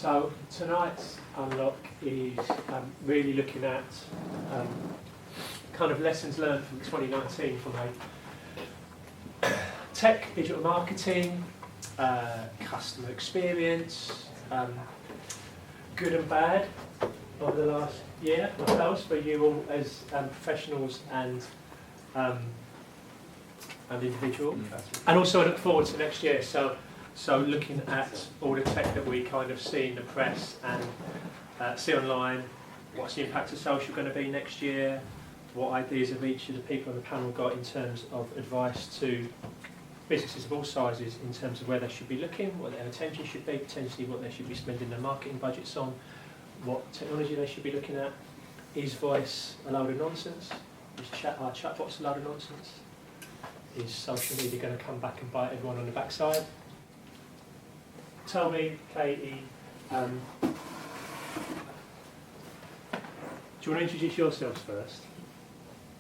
So tonight's unlock is really looking at kind of lessons learned from 2019 from a tech, digital marketing, customer experience, good and bad over the last year, ourselves, for you all as professionals and individual. And also I look forward to next year. So looking at all the tech that we kind of see in the press and see online, what's the impact of social going to be next year? What ideas have each of the people on the panel got in terms of advice to businesses of all sizes in terms of where they should be looking, what their attention should be, potentially what they should be spending their marketing budgets on, what technology they should be looking at. Is voice a load of nonsense? Is our chatbots a load of nonsense? Is social media going to come back and bite everyone on the backside? Toby, Katie, do you want to introduce yourselves first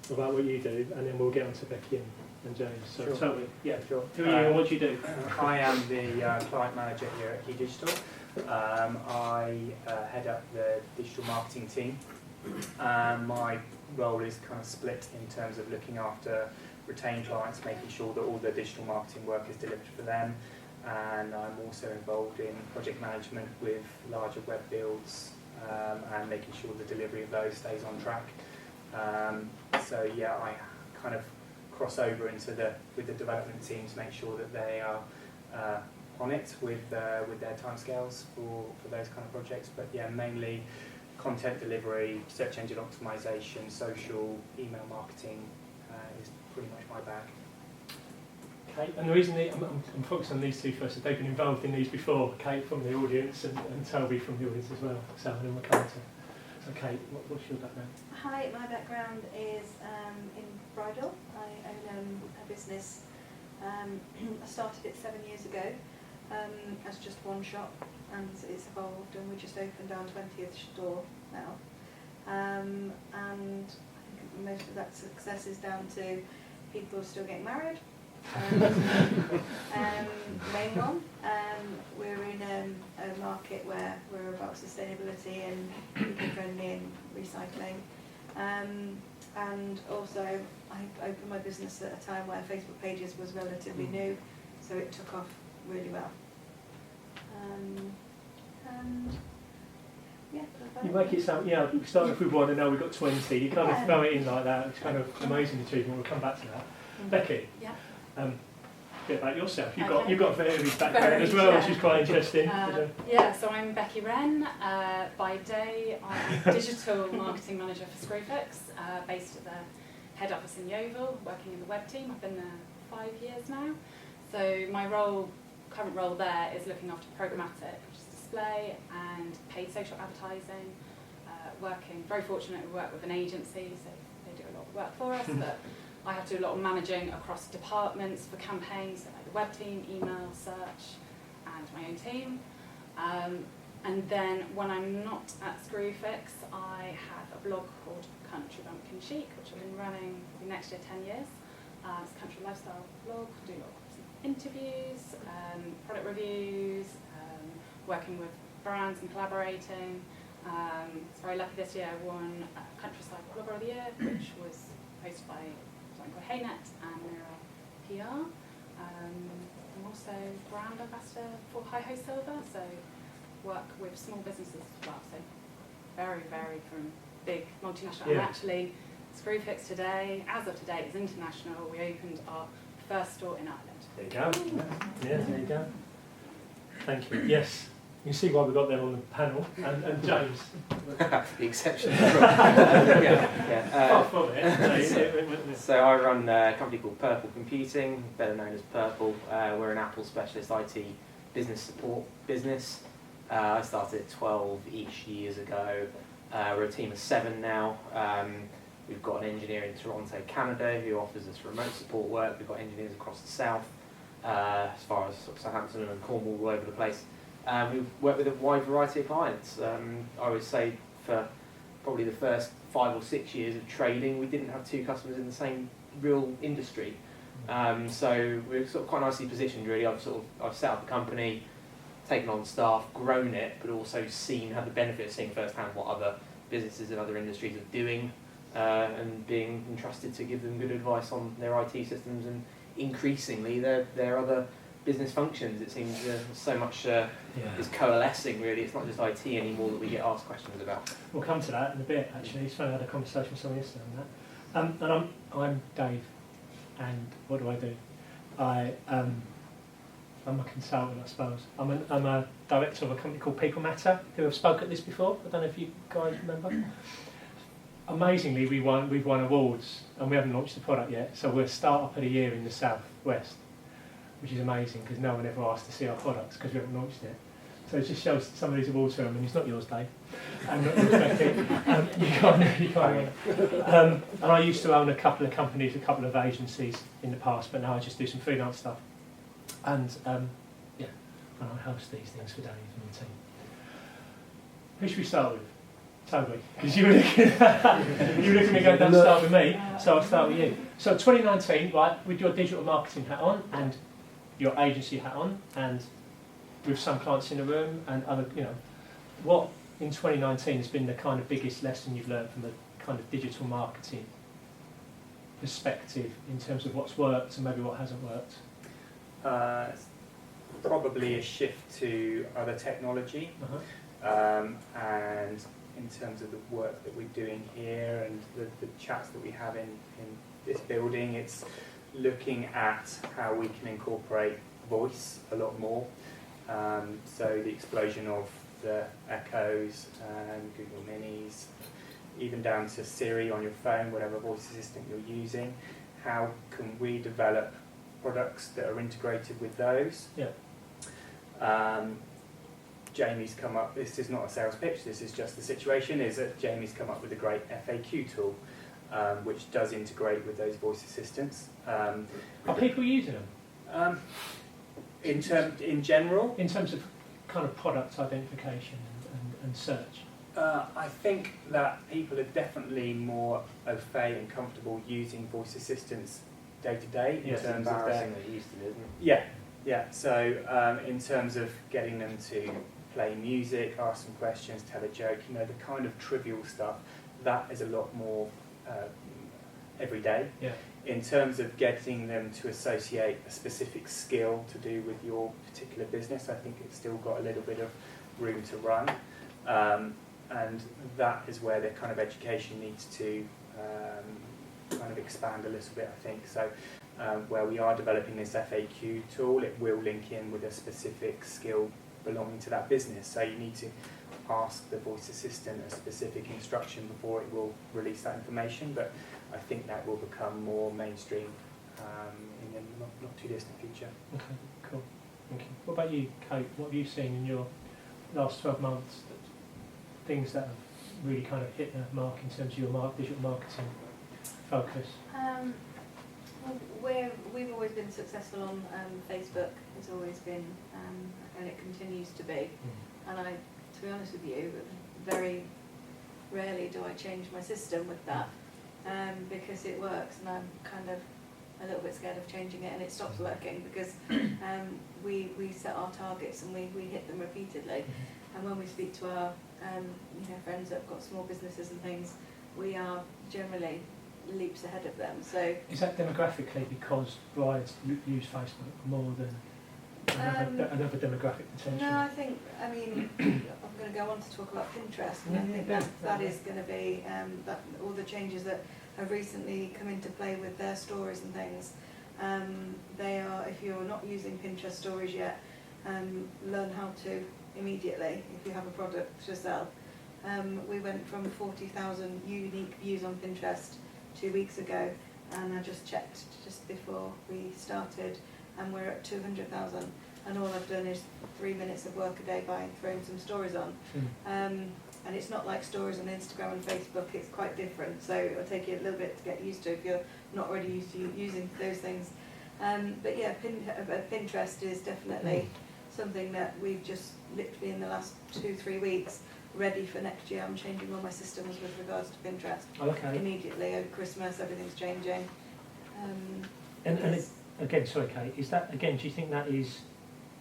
about what you do, and then we'll get on to Becky and James. So Sure. Toby, Yeah, sure. Who are you and what do you do? I am the client manager here at Key Digital. I head up the digital marketing team. My role is kind of split in terms of looking after retained clients, making sure that all the digital marketing work is delivered for them. And I'm also involved in project management with larger web builds and making sure the delivery of those stays on track. So yeah, I kind of cross over with the development team to make sure that they are on it with their timescales for those kind of projects. But yeah, mainly content delivery, search engine optimization, social, email marketing is pretty much my bag. Kate, and the reason I'm focused on these two first is they've been involved in these before. Kate from the audience and Toby from the audience as well. So and McConnell. So Kate, what's your background? Hi, my background is in bridal. I own a business. I started it 7 years ago as just one shop, and it's evolved, and we just opened our 20th store now. And I think most of that success is down to people still getting married. Main one. We're in a market where we're about sustainability and eco-friendly and recycling. And also, I opened my business at a time where Facebook pages was relatively new, so it took off really well. And yeah, you make it sound, yeah, we started off with one and now we've got 20. You kind of throw it in like that. It's kind of amazing achievement. We'll come back to that. Becky, yeah. A bit about yourself. You've Okay. got a varied background as well, which is quite interesting. Yeah, so I'm Becky Wren. By day, I'm digital marketing manager for Screwfix, based at the head office in Yeovil, working in the web team. I've been there 5 years now. So my current role there is looking after programmatic, which is display and paid social advertising. Very fortunate we work with an agency, so they do a lot of work for us, but I have to do a lot of managing across departments for campaigns, so like the web team, email, search, and my own team. And then when I'm not at Screwfix, I have a blog called Country Bumpkin Chic, which I've been running for next year 10 years. It's a country lifestyle blog. I do a lot of interviews, product reviews, working with brands and collaborating. It's very lucky this year I won Countryside Blogger of the Year, which was hosted by Haynet and Mira PR. I'm also brand ambassador for Hi Ho Silver, so work with small businesses as well. So very varied from big multinational. Yeah. And actually, Screwfix today, as of today, is international. We opened our first store in Ireland. There you go. Yeah, there you go. Thank you. Yes. You can see why we got them on the panel, and James. The exception. Far from it. So I run a company called Purple Computing, better known as Purple. We're an Apple specialist IT business support business. I started 12-ish years ago. We're a team of 7 now. We've got an engineer in Toronto, Canada, who offers us remote support work. We've got engineers across the south, as far as sort of Southampton and Cornwall, all over the place. We've worked with a wide variety of clients. I would say for probably the first 5 or 6 years of trading, we didn't have 2 customers in the same real industry. So we're sort of quite nicely positioned, really. I've set up a company, taken on staff, grown it, but also had the benefit of seeing firsthand what other businesses and other industries are doing, and being entrusted to give them good advice on their IT systems and increasingly their other business functions. It seems so much is coalescing really. It's not just IT anymore that we get asked questions about. We'll come to that in a bit actually. It's funny, I had a conversation with someone yesterday on that. And I'm Dave, and what do? I'm a consultant, I suppose. I'm a director of a company called People Matter, who have spoke at this before. I don't know if you guys remember. Amazingly, we've won awards, and we haven't launched the product yet. So we're Startup of the Year in the South West, which is amazing because no one ever asked to see our products because we haven't launched it. So it just shows some of these awards ceremonies. It's not yours, Dave. I'm not expecting. You can't. And I used to own a couple of companies, a couple of agencies in the past, but now I just do some freelance stuff. And and I host these things for Dave and the team. Who should we start with? Toby, because you were looking at me going, don't start with me, so I'll start with you. So 2019, right, with your digital marketing hat on and your agency hat on, and with some clients in the room and other, what in 2019 has been the kind of biggest lesson you've learned from a kind of digital marketing perspective in terms of what's worked and maybe what hasn't worked? Probably a shift to other technology, and in terms of the work that we're doing here and the chats that we have in this building, it's looking at how we can incorporate voice a lot more. So the explosion of the Echoes and Google Minis, even down to Siri on your phone, whatever voice assistant you're using, how can we develop products that are integrated with those? Jamie's come up, this is not a sales pitch, this is just the situation, is that Jamie's come up with a great FAQ tool which does integrate with those voice assistants. Are people using them? In general? In terms of kind of product identification and search? I think that people are definitely more au fait and comfortable using voice assistants day to day in terms of their... They're used to it, isn't it? Yeah. So in terms of getting them to play music, ask some questions, tell a joke, the kind of trivial stuff, that is a lot more every day. Yeah. In terms of getting them to associate a specific skill to do with your particular business, I think it's still got a little bit of room to run. And that is where the kind of education needs to kind of expand a little bit, I think. So where we are developing this FAQ tool, it will link in with a specific skill belonging to that business. So you need to ask the voice assistant a specific instruction before it will release that information. But I think that will become more mainstream in the not too distant future. Okay, cool. Thank you. What about you, Kate? What have you seen in your last 12 months? Things that have really kind of hit the mark in terms of your digital marketing focus? We've always been successful on Facebook. It's always been, and it continues to be. And to be honest with you, very rarely do I change my system with that because it works, and I'm kind of a little bit scared of changing it, and it stops working because we set our targets and we hit them repeatedly. And when we speak to our friends that have got small businesses and things, we are generally leaps ahead of them. So is that demographically because brides use Facebook more than another demographic potentially? No, I think, I'm going to go on to talk about Pinterest, and I think that is going to be that all the changes that have recently come into play with their stories and things. They are, if you're not using Pinterest stories yet, learn how to immediately if you have a product to sell. We went from 40,000 unique views on Pinterest 2 weeks ago, and I just checked just before we started, and we're at 200,000. And all I've done is 3 minutes of work a day by throwing some stories on. And it's not like stories on Instagram and Facebook, it's quite different. So it'll take you a little bit to get used to if you're not already used to using those things. But yeah, Pinterest is definitely something that we've just literally in the last 2-3 weeks ready for next year. I'm changing all my systems with regards to Pinterest. Immediately over Christmas, everything's changing. And again, sorry, Kate, is that, again, do you think that is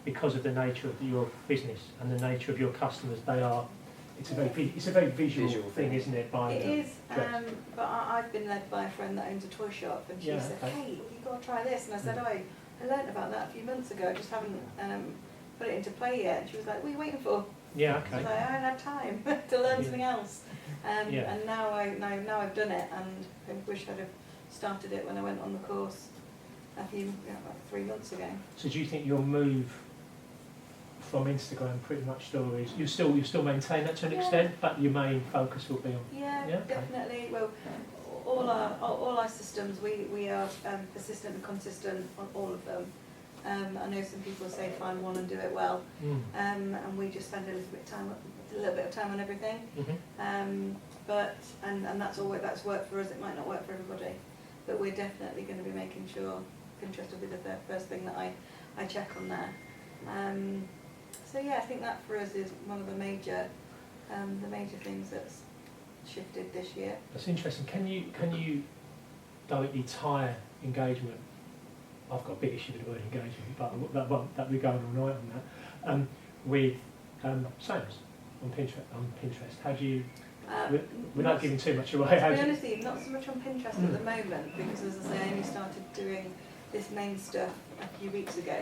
because of the nature of your business and the nature of your customers, it's a very visual thing, isn't it? It is, but I've been led by a friend that owns a toy shop, and she said, "Hey, you've got to try this." And I said, "I learnt about that a few months ago. I just haven't put it into play yet." And she was like, "What are you waiting for?" Yeah, okay. I was like, "I don't have time to learn something else." And now I've done it, and I wish I'd have started it when I went on the course about 3 months ago. So do you think you'll move from Instagram pretty much stories? You still maintain that to an extent, but your main focus will be on. Yeah, definitely. Well, all our systems, we are persistent and consistent on all of them. I know some people say find one and do it well, and we just spend a little bit of time on everything. But that's worked for us. It might not work for everybody, but we're definitely going to be making sure Pinterest will be the first thing that I check on there. So yeah, I think that for us is one of the major things that's shifted this year. That's interesting. Can you directly tie engagement? I've got a big issue with the word engagement, but that we're going all night on that. With sales on Pinterest. How do you? We're not giving too much away. To be honest with you, not so much on Pinterest at the moment, because as I say, I only started doing this main stuff a few weeks ago.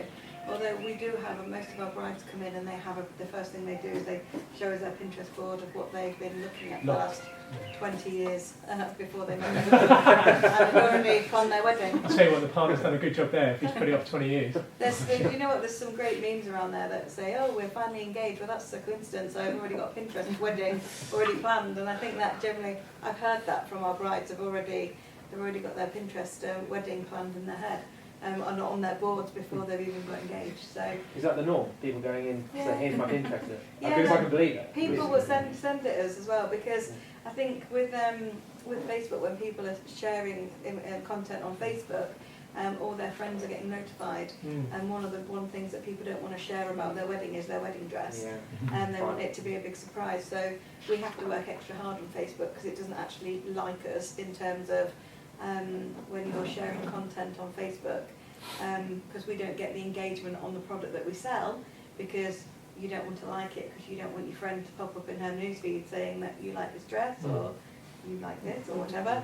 Although we do have, most of our brides come in and they have the first thing they do is they show us their Pinterest board of what they've been looking at for the last 20 years before they met me, and already planned their wedding. I'll tell you what, the partner's done a good job there if he's put it off 20 years. You know what, there's some great memes around there that say, "Oh, we're finally engaged." Well, that's a coincidence. I've already got a Pinterest wedding already planned, and I think that generally, I've heard that from our brides. They've already got their Pinterest wedding planned in their head. On their boards before they've even got engaged. So is that the norm? People going in, saying, "Here's my Pinterest." Yeah, I can believe it. People will send it us as well, because I think with Facebook, when people are sharing content on Facebook, all their friends are getting notified. And one of the things that people don't want to share about their wedding is their wedding dress, and they want it to be a big surprise. So we have to work extra hard on Facebook because it doesn't actually like us in terms of when you're sharing content on Facebook, because we don't get the engagement on the product that we sell, because you don't want to like it, because you don't want your friend to pop up in her newsfeed saying that you like this dress or you like this or whatever.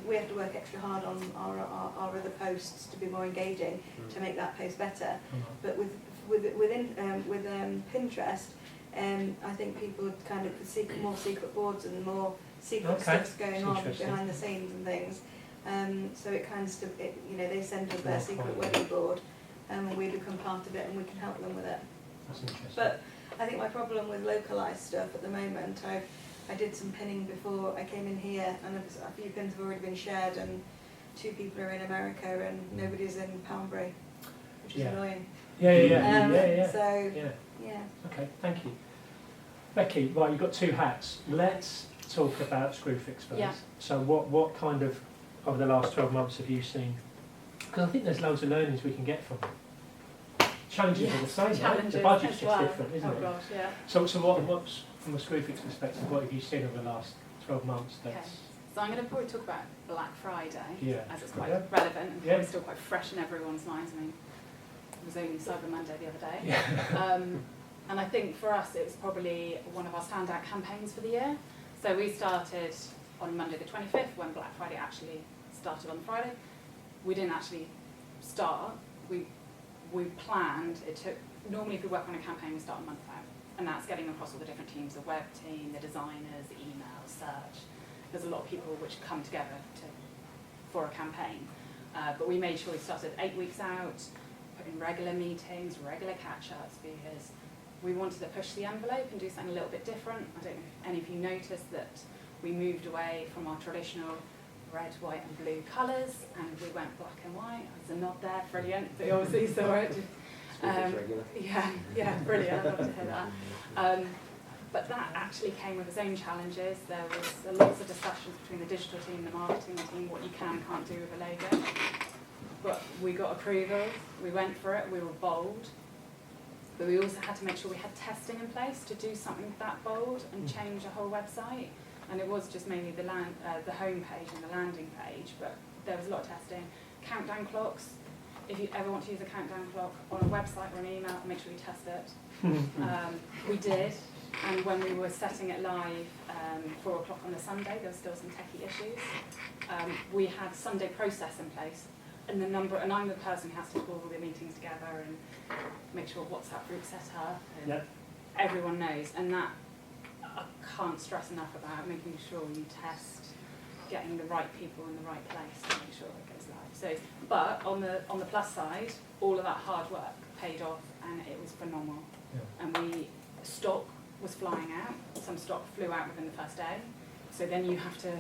We have to work extra hard on our other posts to be more engaging, to make that post better. But with Pinterest, I think people kind of seek more secret boards and more secret stuff's going on behind the scenes and things. So it kind of, they send us their secret wedding board, and we become part of it, and we can help them with it. That's interesting. But I think my problem with localised stuff at the moment, I did some pinning before I came in here, and a few pins have already been shared, and 2 people are in America, and nobody's in Poundbury, which is annoying. So, yeah. Okay, thank you. Becky, right, you've got 2 hats. Let's talk about Screwfix first. Yeah. So what kind of, over the last 12 months, have you seen? Because I think there's loads of learnings we can get from it. Challenges are the same, right? The budget's just different, isn't it? Gosh, yeah. So what's, from a Screwfix perspective, what have you seen over the last 12 months that's... So I'm going to probably talk about Black Friday, as it's quite relevant and probably still quite fresh in everyone's minds. I mean, it was only Cyber Monday the other day. And I think for us it was probably one of our standout campaigns for the year. So we started on Monday the 25th, when Black Friday actually started on Friday. We didn't actually start, we planned. It took, normally if we work on a campaign we start a month out, and that's getting across all the different teams, the web team, the designers, the email, search. There's a lot of people which come together for a campaign, but we made sure we started 8 weeks out, put in regular meetings, regular catch-ups, because we wanted to push the envelope and do something a little bit different. I don't know if any of you noticed that we moved away from our traditional red, white and blue colours, and we went black and white. There's a nod there, brilliant. They obviously saw it. Brilliant, I'd love to hear that. But that actually came with its own challenges. There was lots of discussions between the digital team and the marketing team, what you can and can't do with a logo. But we got approval, we went for it, we were bold. But we also had to make sure we had testing in place to do something that bold and change the whole website. And it was just mainly the home page and the landing page, but there was a lot of testing. Countdown clocks, if you ever want to use a countdown clock on a website or an email, make sure you test it. We did, and when we were setting it live 4 o'clock on a Sunday, there was still some techie issues. We had Sunday process in place, and I'm the person who has to pull all the meetings together and make sure WhatsApp group set up, and everyone knows. And that I can't stress enough about making sure you test, getting the right people in the right place to make sure it goes live. So, but on the plus side, all of that hard work paid off, and it was phenomenal. And stock was flying out. Some stock flew out within the first day. So then you have to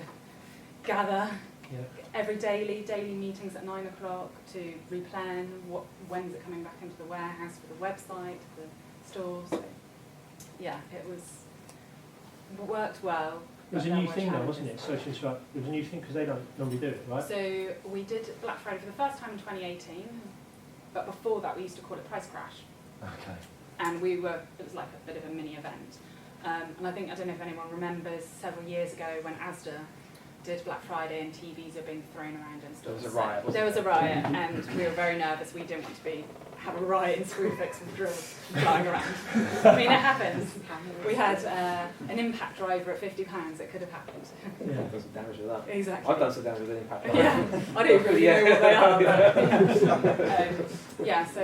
gather every daily meetings at 9 o'clock to replan when's it coming back into the warehouse for the website, the stores. So, it worked well. It was a new thing though, wasn't it? Social Strike. It was a new thing because they don't normally do it, right? So we did Black Friday for the first time in 2018, but before that we used to call it Price Crash. Okay. And it was like a bit of a mini event. And I don't know if anyone remembers several years ago when Asda did Black Friday and TVs are being thrown around in stores. There was a riot. There was a riot, and we were very nervous. We didn't want to have a riot in Screwfix with drills flying around. I mean, it happens. We had an impact driver at £50. It could have happened. I've done some damage with that. Exactly. I've done some damage with an impact driver. Yeah, I don't really know what they are. But, so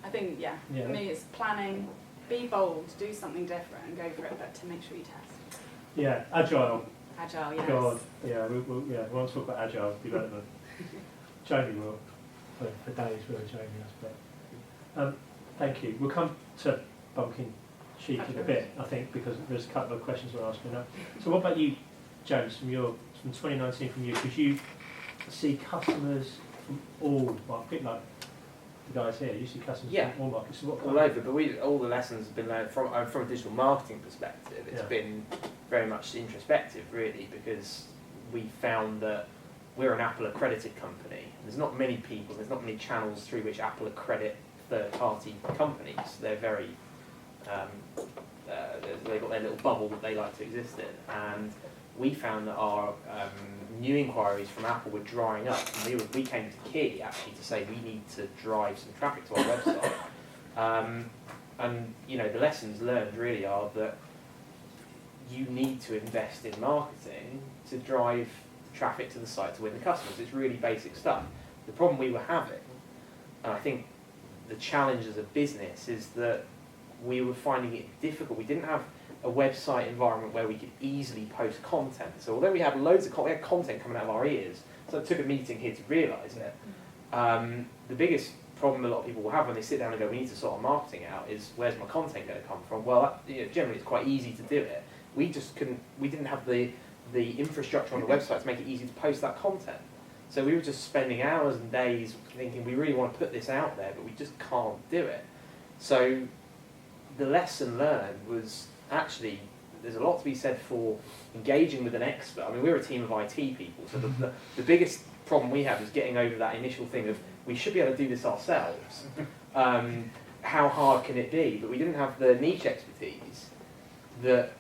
I think, for me it's planning, be bold, do something different and go for it, but to make sure you test. Yeah, agile. Agile, yes. God, we won't talk about agile development. Jamie will, for days we'll Jamie us, but thank you. We'll come to bumpkin cheek in a bit, I think, because there's a couple of questions we're asking now. So what about you, James, from 2019 from you? Because you see customers from all markets, a bit like the guys here, you see customers from all markets. So what all over, but all the lessons have been learned from a digital marketing perspective. It's been very much introspective, really, because we found that we're an Apple accredited company. There's not many people, there's not many channels through which Apple accredit third-party companies. They're very, they've got their little bubble that they like to exist in. And we found that our new inquiries from Apple were drying up. And we came to Key actually to say we need to drive some traffic to our website. And the lessons learned really are that you need to invest in marketing to drive traffic to the site to win the customers. It's really basic stuff. The problem we were having, and I think the challenge as a business, is that we were finding it difficult. We didn't have a website environment where we could easily post content. So although we had loads of content coming out of our ears, so it took a meeting here to realise it. The biggest problem a lot of people will have when they sit down and go, we need to sort our marketing out, is where's my content going to come from? Well, generally it's quite easy to do it. We didn't have the infrastructure on the website to make it easy to post that content. So we were just spending hours and days thinking we really want to put this out there, but we just can't do it. So the lesson learned was actually there's a lot to be said for engaging with an expert. I mean, we're a team of IT people, so the biggest problem we have is getting over that initial thing of we should be able to do this ourselves. How hard can it be? But we didn't have the niche expertise that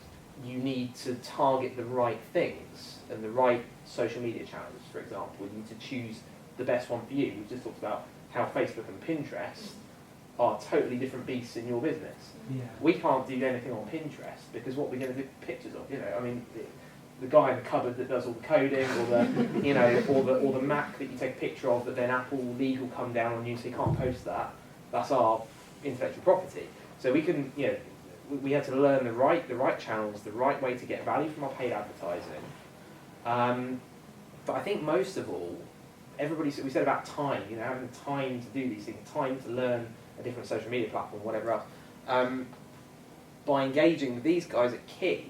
you need to target the right things and the right social media channels, for example. You need to choose the best one for you. We've just talked about how Facebook and Pinterest are totally different beasts in your business. Yeah. We can't do anything on Pinterest because what we're going to do pictures of, I mean, the guy in the cupboard that does all the coding, or the or the Mac that you take a picture of that then Apple legal come down on you, so you can't post that. That's our intellectual property. So we can, we had to learn the right channels, the right way to get value from our paid advertising. But I think most of all, we said about time, having time to do these things, time to learn a different social media platform, whatever else. By engaging with these guys at Key,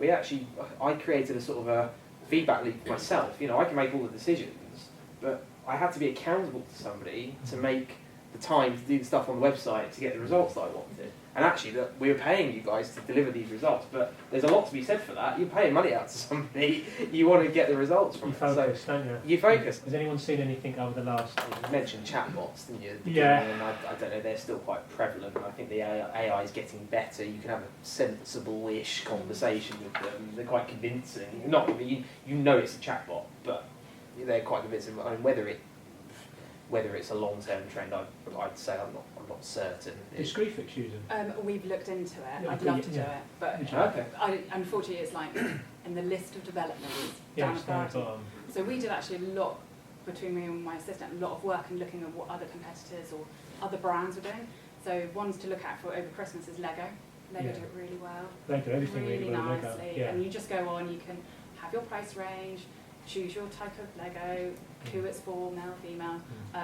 I created a sort of a feedback loop for myself. I can make all the decisions, but I had to be accountable to somebody to make the time to do the stuff on the website to get the results that I wanted. And actually, that we were paying you guys to deliver these results, but there's a lot to be said for that. You're paying money out to somebody, you want to get the results from You it. focus, don't you? You focus. Has anyone seen anything over the last... You mentioned chatbots, didn't you? Yeah. And I don't know, they're still quite prevalent. I think the AI is getting better. You can have a sensible-ish conversation with them. They're quite convincing. Not, you know it's a chatbot, but they're quite convincing. I mean, whether it Whether it's a long-term trend, I'd say I'm not certain. Do Screwfix use them? We've looked into it. Yeah, I'd but love to do it, but Okay. unfortunately it's like in the list of developments Yeah, down it's at down the priority. bottom. So we did actually a lot, between me and my assistant, a lot of work in looking at what other competitors or other brands were doing. So ones to look at for over Christmas is Lego. Lego Yeah. do it really well. They do everything really well with nicely. Lego. Yeah. And you just go on, you can have your price range, choose your type of Lego, who it's for, male, female.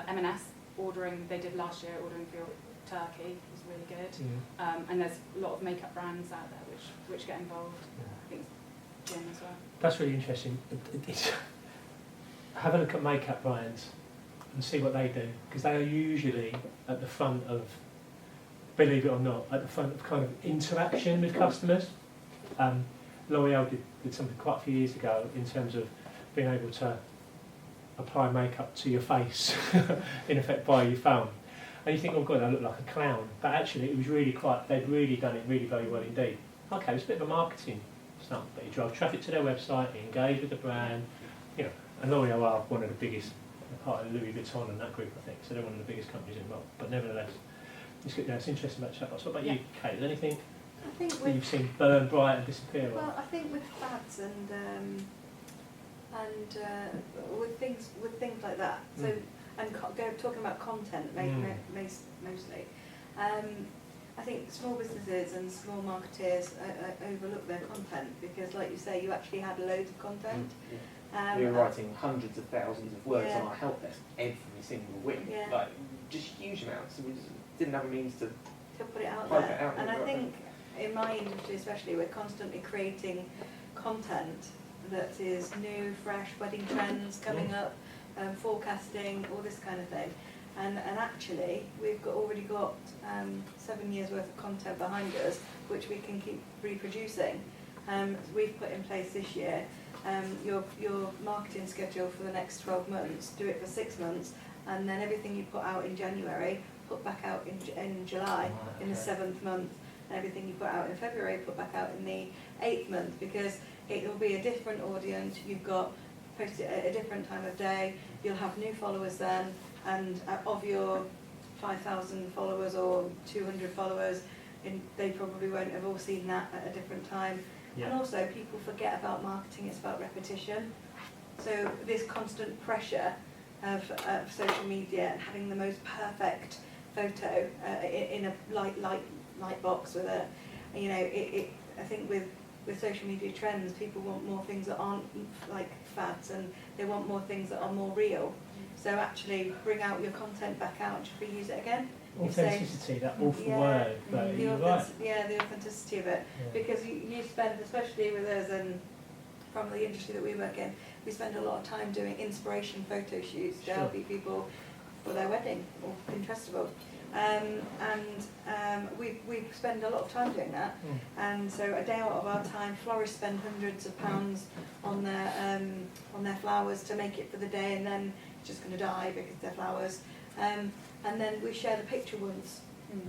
M&S ordering, they did last year, ordering for your turkey was really good. And there's a lot of makeup brands out there which get involved. I think it's gym as well. That's really interesting. Have a look at makeup brands and see what they do, because they are usually at the front of, believe it or not, at the front of kind of interaction with customers. L'Oreal did something quite a few years ago in terms of being able to apply makeup to your face, in effect via your phone. And you think, oh God, I look like a clown. But actually it was really they'd really done it really very well indeed. Okay, it was a bit of a marketing stunt, but you drove traffic to their website, you engaged with the brand, you know, and L'Oreal are one of the biggest, part of Louis Vuitton and that group, I think, so they're one of the biggest companies involved. But nevertheless, it's good. Yeah, it's interesting about chatbots. What about you, Kate? Is there anything I think that with, you've seen burn bright and disappear? well, I think with fads and with things like that. So talking about content mostly. I think small businesses and small marketeers overlook their content because, like you say, you actually had loads of content. We were writing hundreds of thousands of words Yeah. on our help desk every single week, Yeah. like just huge amounts. We just didn't have a means to put it out pipe there. it out. And I think in my industry especially, we're constantly creating content that is new, fresh, wedding trends coming up, forecasting, all this kind of thing. And actually, we've already got 7 years worth of content behind us, which we can keep reproducing. We've put in place this year your marketing schedule for the next 12 months, do it for 6 months, and then everything you put out in January, put back out in July, in the 7th month, and everything you put out in February, put back out in the 8th month, because it will be a different audience. You've got posted at a different time of day, you'll have new followers then, and of your 5,000 followers or 200 followers, they probably won't have all seen that at a different time. Yeah. And also, people forget about marketing, it's about repetition. So this constant pressure of social media and having the most perfect photo in a light box with a, you know, I think with social media trends, people want more things that aren't like fads, and they want more things that are more real. So actually bring out your content back out and just reuse it again. Authenticity, that awful Yeah. word, but you're right. The authenticity of it. Yeah. Because you spend, especially with us and from the industry that we work in, we spend a lot of time doing inspiration photo shoots to help people for their wedding or Pinterestable. We spend a lot of time doing that. And so a day out of our time, florists spend hundreds of pounds on their flowers to make it for the day, and then it's just going to die because they're flowers. And then we share the picture once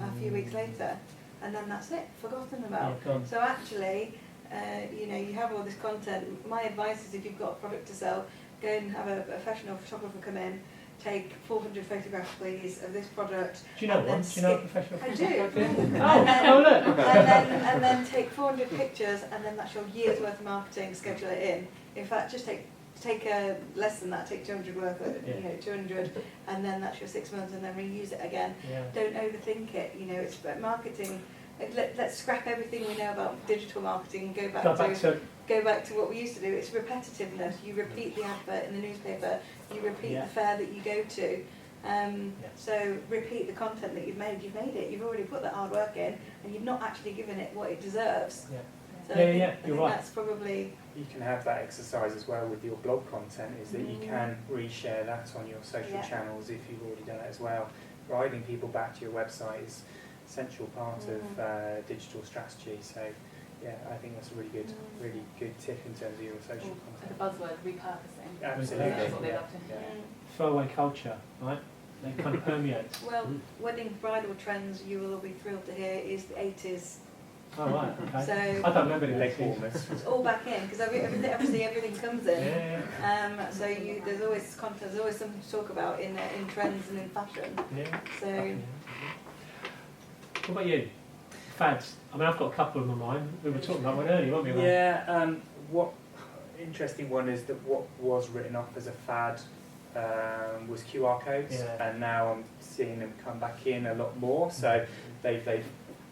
a few weeks later, and then that's it, forgotten about. Yeah, gone. So actually, you know, you have all this content. My advice is, if you've got a product to sell, go and have a professional photographer come in, take 400 photographs, please, of this product. Do you know and one? then Do you know a skip- professional I photographer? do. Oh, look. And then take 400 pictures, and then that's your year's worth of marketing. Schedule it in. In fact, just take less than that. Take 200 worth of, Yeah. 200, and then that's your 6 months, and then reuse it again. Yeah. Don't overthink it. You know, it's about marketing. Let's scrap everything we know about digital marketing and go back to what we used to do. It's repetitiveness. You repeat the advert in the newspaper. You repeat the fair that you go to. So repeat the content that you've made. You've made it. You've already put that hard work in, and you've not actually given it what it deserves. Yeah. So Yeah, I think you're right. that's probably. You can have that exercise as well with your blog content, is that you can reshare that on your social channels if you've already done it as well. Driving people back to your website is an essential part of digital strategy. So yeah, I think that's a really good tip in terms of your social Like content. a buzzword, repurposing. Absolutely. That's what they love to Yeah. hear. Throwaway culture, right? They kind of permeate. Well, wedding bridal trends, you will all be thrilled to hear, is the 80s Oh, right, okay. So I don't remember the Leg leg things. warmers. it's all back in because obviously everything comes in. Yeah, So there's always content, there's always something to talk about in trends and in fashion. yeah. So What about you? Fads. I mean, I've got a couple in my mind. We were talking about one earlier, weren't we? Ron? Yeah, what interesting one is that what was written off as a fad was QR codes, Yeah. and now I'm seeing them come back in a lot more. So they've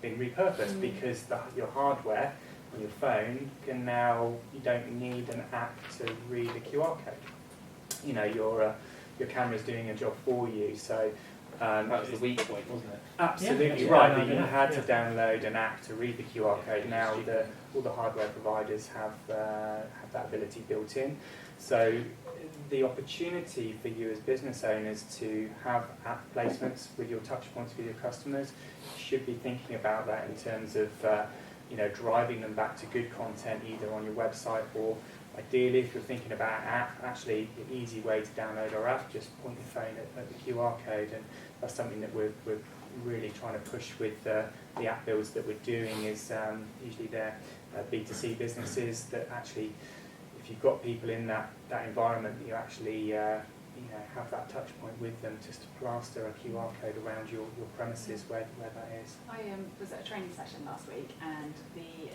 been repurposed because your hardware on your phone can now, you don't need an app to read a QR code. You know, your camera's doing a job for you. So That was the weak point, wasn't it? absolutely Yeah, right. yeah, That you yeah. had to download an app to read the QR code. Now all the hardware providers have that ability built in. So the opportunity for you as business owners to have app placements with your touch points with your customers, you should be thinking about that in terms of driving them back to good content either on your website, or ideally if you're thinking about an app, actually the easy way to download our app, just point your phone at the QR code, and that's something that we're really trying to push with the app builds that we're doing. Is usually they're B2C businesses that actually, if you've got people in that environment, you actually have that touch point with them, just to plaster a QR code around your premises where that is. I was at a training session last week, and the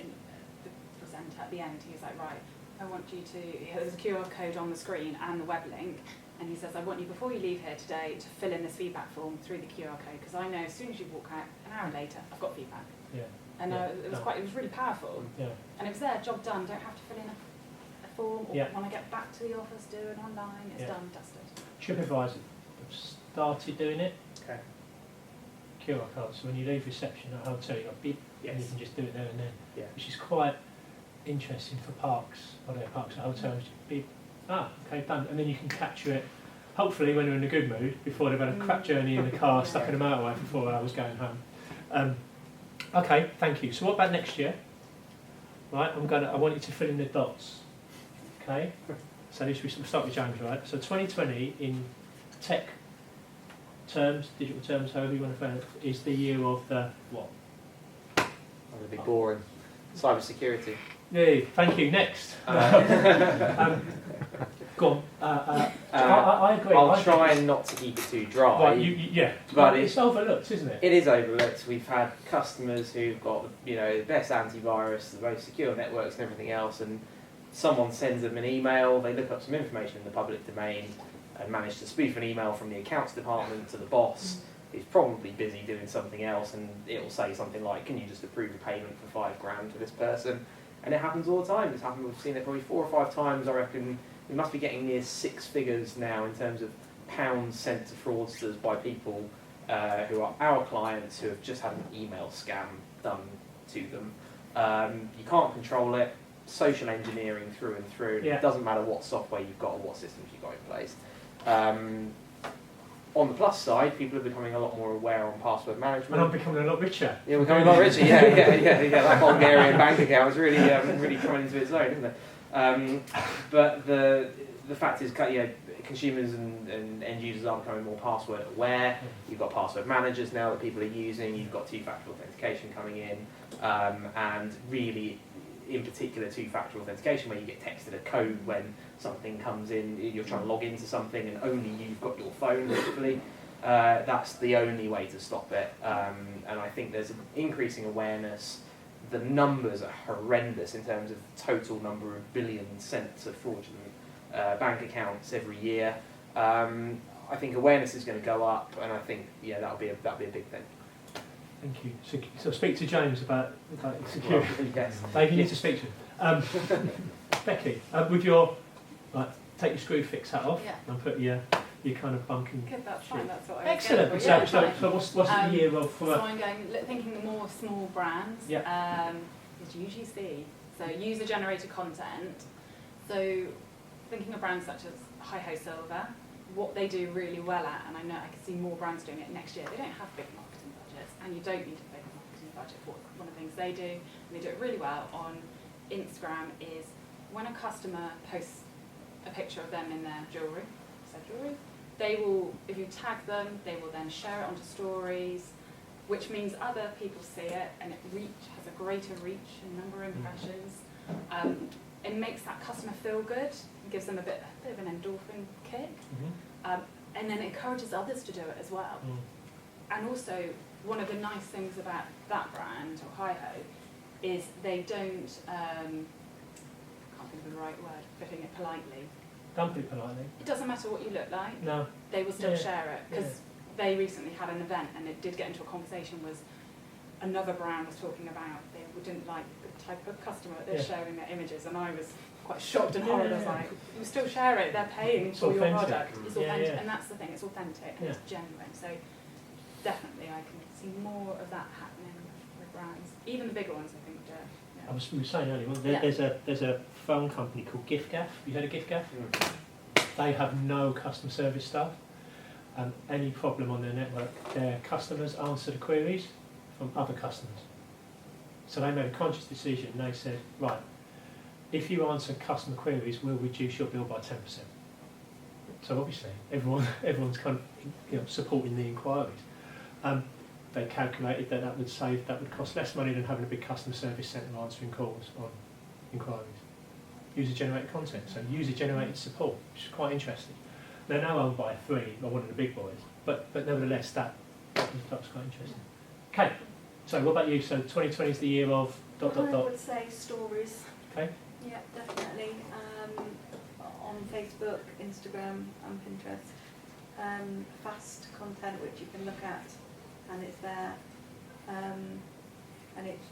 presenter at the end, he was like, right, I want you to, there's a QR code on the screen and the web link, and he says, I want you, before you leave here today, to fill in this feedback form through the QR code, because I know as soon as you walk out, an hour later, I've got feedback. Yeah. And Yeah. it was really powerful. Yeah. And it was there, job done, don't have to fill in a form, or Yeah. when I get back to the office, do it online, it's Yeah. done, dusted. TripAdvisor have started doing it. Okay. QR codes. So when you leave reception at a hotel, you've got beep, and you Yes. can just do it there and then. Yeah. Which is quite interesting for parks, parks at hotels. Beep. Okay, done. And then you can capture it, hopefully when you're in a good mood, before they've had a crap journey in the car, stuck in a motorway for 4 hours going home. Okay, thank you. So what about next year? Right, I want you to fill in the dots. Okay? So this we'll start with James, right? So 2020 in tech terms, digital terms, however you want to frame it, is the year of the what? I'm going to be boring. Cyber security. Yay, thank you. Next. Go on. I agree. I'll try and not to keep it too dry. Right, yeah. But it's overlooked, isn't it? It is overlooked. We've had customers who've got the best antivirus, the most secure networks and everything else, and someone sends them an email, they look up some information in the public domain and manage to spoof an email from the accounts department to the boss. He's probably busy doing something else, and it will say something like, can you just approve a payment for $5,000 for this person? And it happens all the time. It's happened, we've seen it probably 4 or 5 times. I reckon we must be getting near 6 figures now in terms of pounds sent to fraudsters by people who are our clients who have just had an email scam done to them. You can't control it. Social engineering through and through. Yeah. It doesn't matter what software you've got or what systems you've got in place. On the plus side, people are becoming a lot more aware on password management. And I'm becoming a lot richer. Yeah, we're becoming a lot richer. Yeah. That Bulgarian bank account is really, really coming into its own, isn't it? But the fact is, consumers and end users are becoming more password aware. You've got password managers now that people are using. You've got two-factor authentication coming in, and really, in particular, two-factor authentication, where you get texted a code when something comes in, you're trying to log into something and only you've got your phone, literally. That's the only way to stop it. And I think there's an increasing awareness. The numbers are horrendous in terms of total number of billions sent to fraudulent bank accounts every year. I think awareness is going to go up, and I think that'll be a big thing. Thank you. So speak to James about security. Well, yes. Dave, you need to speak to him. Becky, with your take your screw fix hat off and put your kind of bunking. Good, that's shoe. fine, that's what I was Excellent. going So, for. so, Yeah, so what's the year of? So I'm thinking the more small brands. Yeah. Is UGC, so user-generated content. So thinking of brands such as Hi-Ho Silver, what they do really well at, and I know I can see more brands doing it next year. They don't have big marketing budgets, and you don't need a big marketing budget for one of the things they do. And they do it really well on Instagram. Is when a customer posts a picture of them in their jewellery, they will, if you tag them, they will then share it onto stories. which means other people see it and it has a greater reach in number of impressions. It makes that customer feel good, it gives them a bit of an endorphin kick, and then it encourages others to do it as well. And also, one of the nice things about that brand, or Hi-Ho, is they don't, can't think of the right word, putting it politely. Don't put it politely. It doesn't matter what you look like, No. they will still share it, because they recently had an event and it did get into a conversation was another brand was talking about they didn't like the type of customer that they're sharing their images, and I was quite shocked and horried. I was like, you still share it, they're paying for your product. It's authentic, and that's the thing, it's authentic and it's genuine. So definitely I can see more of that happening with brands. Even the bigger ones, I think, do. Yeah. We were saying earlier, there's a phone company called GiftGaff. You heard of GiftGaff? They have no customer service staff. Any problem on their network, their customers answer the queries from other customers. So they made a conscious decision. They said, right, if you answer customer queries, we'll reduce your bill by 10%. So obviously, everyone's kind of supporting the inquiries. They calculated that would cost less money than having a big customer service centre answering calls on inquiries. User-generated content, so user-generated support, which is quite interesting. They're now owned by one of the big boys, but nevertheless, that was quite interesting. Okay, so what about you? So 2020 is the year of ... I would say stories. Okay. Yeah, definitely. On Facebook, Instagram, and Pinterest. Fast content which you can look at, and it's there, and it's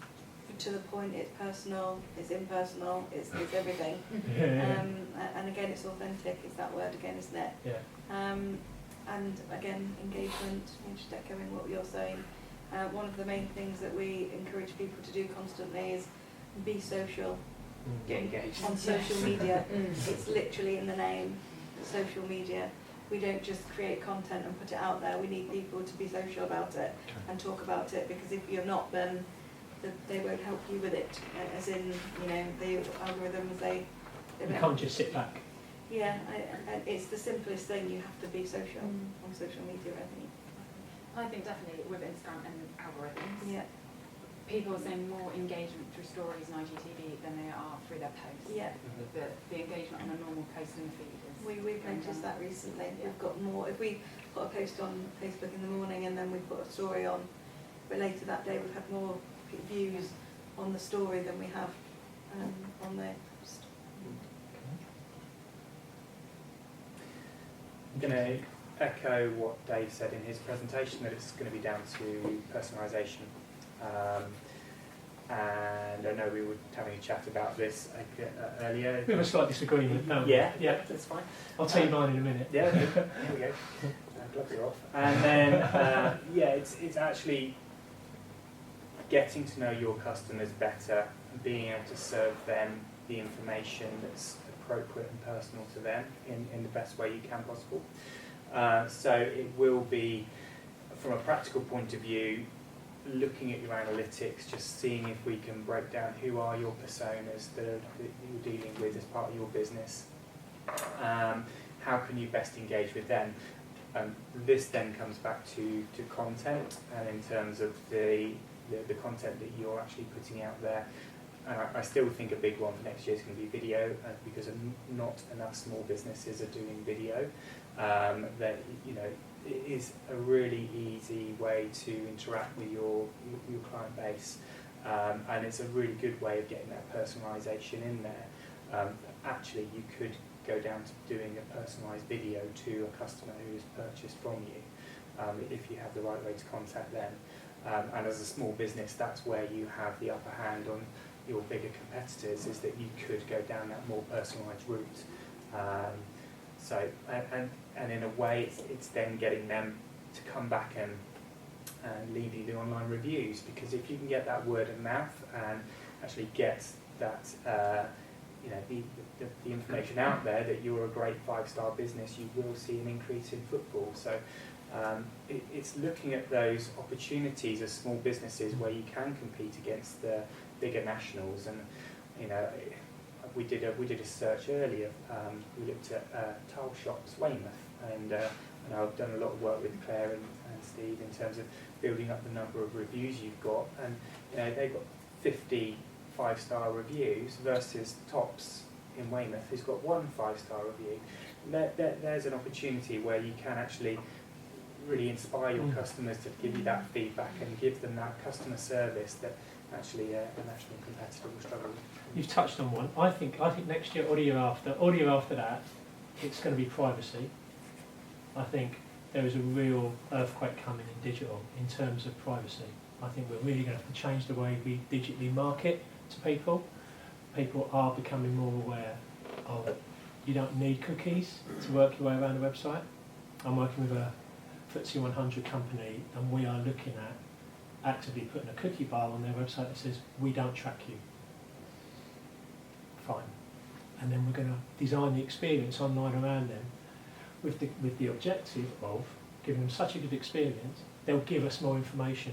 to the point. It's personal. It's impersonal. It's everything. And again, it's authentic. It's that word again, isn't it? Yeah. And again, engagement. Just echoing what you're saying. One of the main things that we encourage people to do constantly is be social. Get engaged. On social media. It's literally in the name, social media. We don't just create content and put it out there. We need people to be social about it and talk about it, because if you're not, then they won't help you with it. As in, the algorithms, they You can't just sit back. Yeah, it's the simplest thing. You have to be social on social media, I think. I think definitely with Instagram and algorithms, Yeah. people are seeing more engagement through stories and IGTV than they are through their posts. Yeah. The engagement on a normal post in the feed is... We've noticed that recently. We've got more. If we put a post on Facebook in the morning and then we put a story on, but later that day we've had more views on the story than we have on the post. I'm going to echo what Dave said in his presentation, that it's going to be down to personalisation. And I know we were having a chat about this earlier. We have a slight disagreement, don't we? Yeah, that's fine. I'll tell you mine in a minute. Yeah, here we go. Gloves are off. And then, it's actually getting to know your customers better and being able to serve them the information that's appropriate and personal to them in the best way you can possible. So it will be, from a practical point of view, looking at your analytics, just seeing if we can break down who are your personas that you're dealing with as part of your business. How can you best engage with them? This then comes back to content, and in terms of the content that you're actually putting out there. I still think a big one for next year is going to be video, because not enough small businesses are doing video. That it is a really easy way to interact with your client base, and it's a really good way of getting that personalisation in there. Actually, you could go down to doing a personalised video to a customer who has purchased from you, if you have the right way to contact them. And as a small business, that's where you have the upper hand on your bigger competitors, is that you could go down that more personalised route. And in a way, it's then getting them to come back and leave you the online reviews, because if you can get that word of mouth and actually get that the information out there that you're a great 5-star business, you will see an increase in footfall. So it's looking at those opportunities as small businesses where you can compete against the bigger nationals. And we did a search earlier. We looked at tile shops, Weymouth, and I've done a lot of work with Claire and Steve in terms of building up the number of reviews you've got, and they've got 50 5-star reviews versus Tops in Weymouth who's got 1 5-star review. There's an opportunity where you can actually really inspire your customers to give you that feedback and give them that customer service that actually a national competitor will struggle with. You've touched on one. I think next year or the year after that, it's going to be privacy. I think there is a real earthquake coming in digital in terms of privacy. I think we're really going to have to change the way we digitally market to people. People are becoming more aware of you don't need cookies to work your way around a website. I'm working with a FTSE 100 company, and we are looking at actively putting a cookie bar on their website that says, we don't track you. Fine. And then we're going to design the experience online around them with the objective of giving them such a good experience, they'll give us more information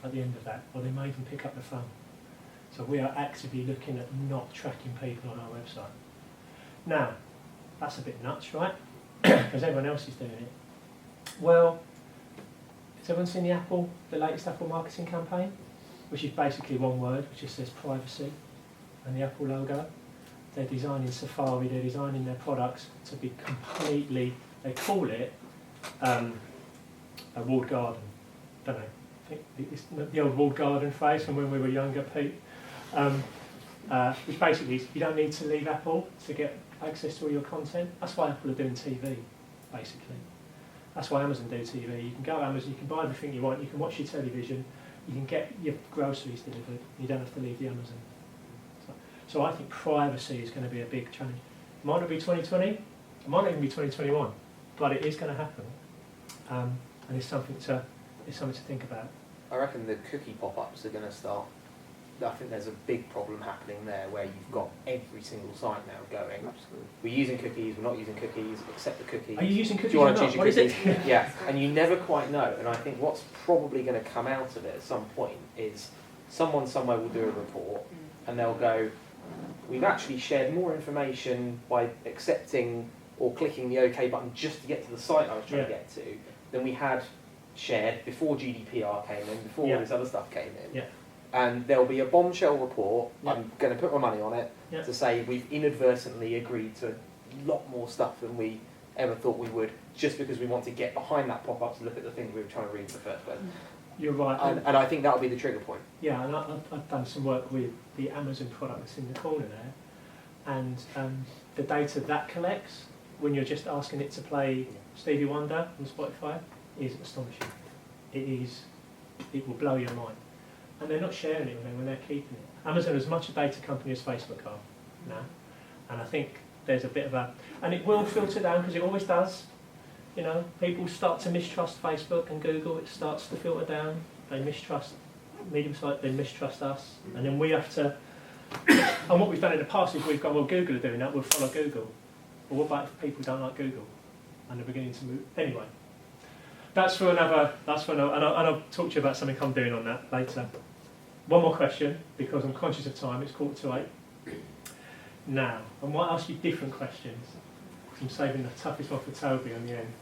at the end of that, or they may even pick up the phone. So we are actively looking at not tracking people on our website. Now, that's a bit nuts, right? Because everyone else is doing it. Well, has everyone seen the latest Apple marketing campaign? Which is basically one word, which just says privacy, and the Apple logo. They're designing Safari, they're designing their products to be completely, they call it a walled garden, don't they? I think it's the old walled garden phrase from when we were younger, Pete. Which basically is you don't need to leave Apple to get access to all your content. That's why Apple are doing TV, basically. That's why Amazon do TV. You can go to Amazon, you can buy everything you want, you can watch your television, you can get your groceries delivered, you don't have to leave the Amazon. So I think privacy is going to be a big challenge. It might not be 2020, it might not even be 2021, but it is going to happen. And it's something to think about. I reckon the cookie pop-ups are going to start. I think there's a big problem happening there where you've got every single site now going, we're using cookies, we're not using cookies, accept the cookies. Are you using cookies Do you want or to not? choose What your is cookies? it? Yeah, and you never quite know. And I think what's probably going to come out of it at some point is someone somewhere will do a report and they'll go, we've actually shared more information by accepting or clicking the OK button just to get to the site I was trying to get to than we had shared before GDPR came in, before all this other stuff came in. Yeah. And there'll be a bombshell report, Yeah. I'm going to put my money on it, to say we've inadvertently agreed to a lot more stuff than we ever thought we would, just because we want to get behind that pop-up to look at the things we were trying to read in the first place. You're right. And I think that'll be the trigger point. Yeah, and I've done some work with the Amazon product that's in the corner there, and the data that collects when you're just asking it to play Stevie Wonder on Spotify is astonishing. It will blow your mind. And they're not sharing it with anyone, they're keeping it. Amazon is as much a data company as Facebook are now, and I think there's a bit of a, and it will filter down because it always does. You know, people start to mistrust Facebook and Google, it starts to filter down, they mistrust medium site, they mistrust us, and then we have to, and what we've done in the past is we've gone, well, Google are doing that, we'll follow Google. Well, what about if people don't like Google and they're beginning to move? Anyway, that's for another, and I'll talk to you about something I'm doing on that later. One more question, because I'm conscious of time, it's 7:45. Now, I might ask you different questions. I'm saving the toughest one for Toby on the end.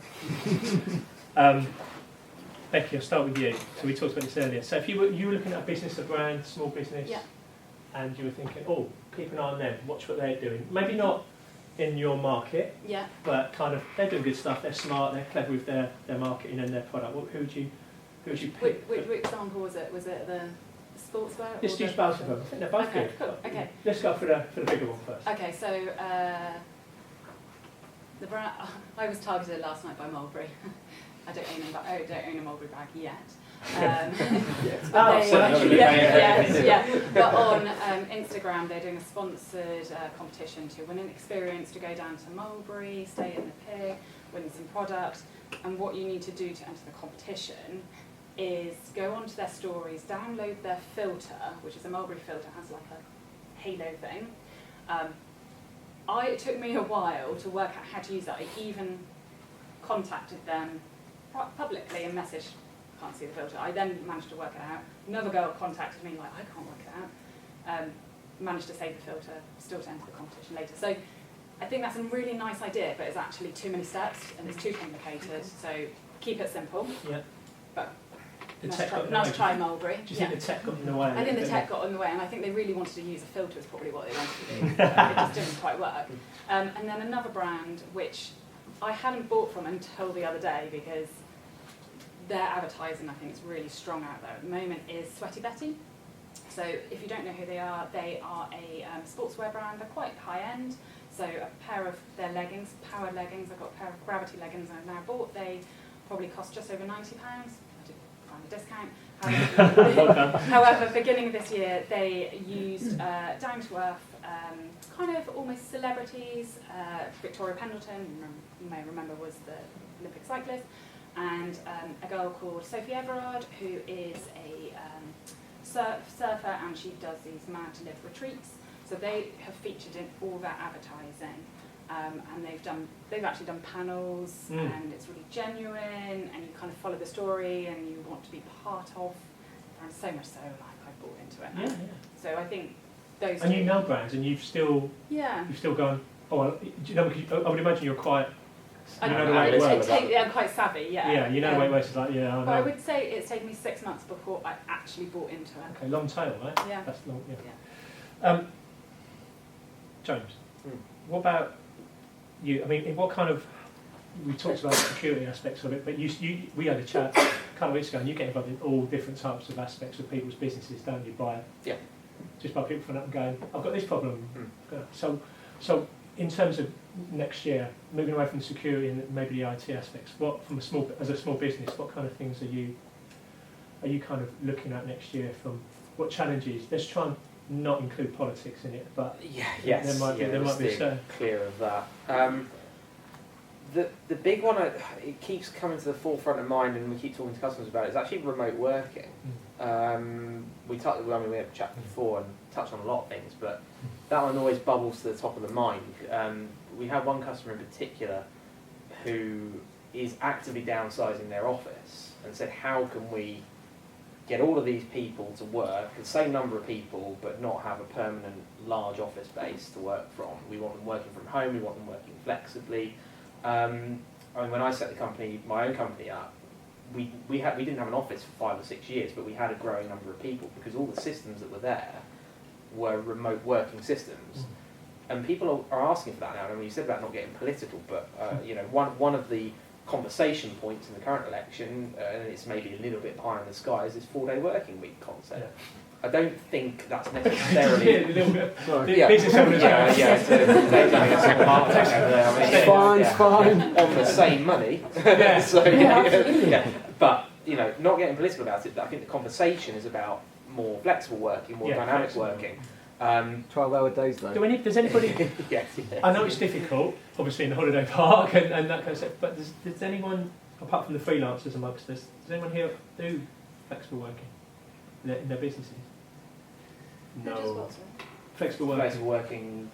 Becky, I'll start with you. So we talked about this earlier. So if you were looking at a business, a brand, small business, and you were thinking, oh, keep an eye on them, watch what they're doing. Maybe not in your market, but kind of they're doing good stuff. They're smart. They're clever with their marketing and their product. Who would you pick? Which example was it? Was it the sportswear? Let's do both of them. I think they're both good. Cool. Okay. Let's go for the bigger one first. Okay, so the brand I was targeted last night by Mulberry. I don't own a Mulberry bag yet. But on Instagram, they're doing a sponsored competition to win an experience to go down to Mulberry, stay in the pier, win some product. And what you need to do to enter the competition is go onto their stories, download their filter, which is a Mulberry filter, has like a halo thing. It took me a while to work out how to use that. I even contacted them publicly and messaged, can't see the filter. I then managed to work it out. Another girl contacted me like, I can't work it out. Managed to save the filter, still to enter the competition later. So I think that's a really nice idea, but it's actually too many steps and it's too complicated. So keep it simple. Yeah. But The nice tech got in the nice way. try, Mulberry. Do you think the tech got in the way? I think the tech got in the way, and I think they really wanted to use a filter is probably what they wanted to do. But it just didn't quite work. And then another brand, which I hadn't bought from until the other day because their advertising, I think, is really strong out there at the moment, is Sweaty Betty. So if you don't know who they are a sportswear brand. They're quite high-end. So a pair of their leggings, powered leggings, I've got a pair of Gravity leggings I've now bought. They probably cost just over £90. I did find a discount. However, beginning of this year, they used down to earth, kind of almost celebrities. Victoria Pendleton, you may remember, was the Olympic cyclist, and a girl called Sophie Everard, who is a surfer, and she does these Mad to Live retreats. So they have featured in all their advertising, and they've actually done panels, and it's really genuine, and you kind of follow the story, and you want to be part of. And so much so, like I bought into it. Yeah, yeah. So I think those. And you know brands, and you've still gone. Oh, well, do you know? I would imagine you're quite. You know the way it works. I'm quite savvy, yeah. Yeah, you know the way it works. It's like, yeah, I know. But I would say it's taken me 6 months before I actually bought into it. Okay, long tail, right? Yeah. That's long. Yeah. James, what about you? I mean, what kind of? We talked about the security aspects of it, but we had a chat a couple of weeks ago, and you get involved in all different types of aspects of people's businesses, don't you? Just by people phoning up and going, I've got this problem. So in terms of next year, moving away from the security and maybe the IT aspects, as a small business, what kind of things are you kind of looking at next year? From what challenges? Let's try and not include politics in it, but there might be a certain clear of that. The big one, it keeps coming to the forefront of mind, and we keep talking to customers about it, is actually remote working. We had a chat before and touched on a lot of things, but that one always bubbles to the top of the mind. We have one customer in particular who is actively downsizing their office and said, how can we get all of these people to work, the same number of people, but not have a permanent large office base to work from. We want them working from home, we want them working flexibly. I mean, when I set my own company up, we didn't have an office for 5 or 6 years, but we had a growing number of people because all the systems that were there were remote working systems. And people are asking for that now. I mean, you said about not getting political, but one of the conversation points in the current election, and it's maybe a little bit higher in the sky, is this 4-day working week concept. Yeah. I don't think that's necessarily... a little bit business owners. Fine. On the same money. But, not getting political about it, I think the conversation is about more flexible working, more dynamic working. 12-hour days though. Does anybody... Yes. I know it's difficult, obviously in the holiday park and that kind of stuff, but does anyone, apart from the freelancers amongst us, does anyone here do flexible working in their businesses? No. Flexible working. Flexible working,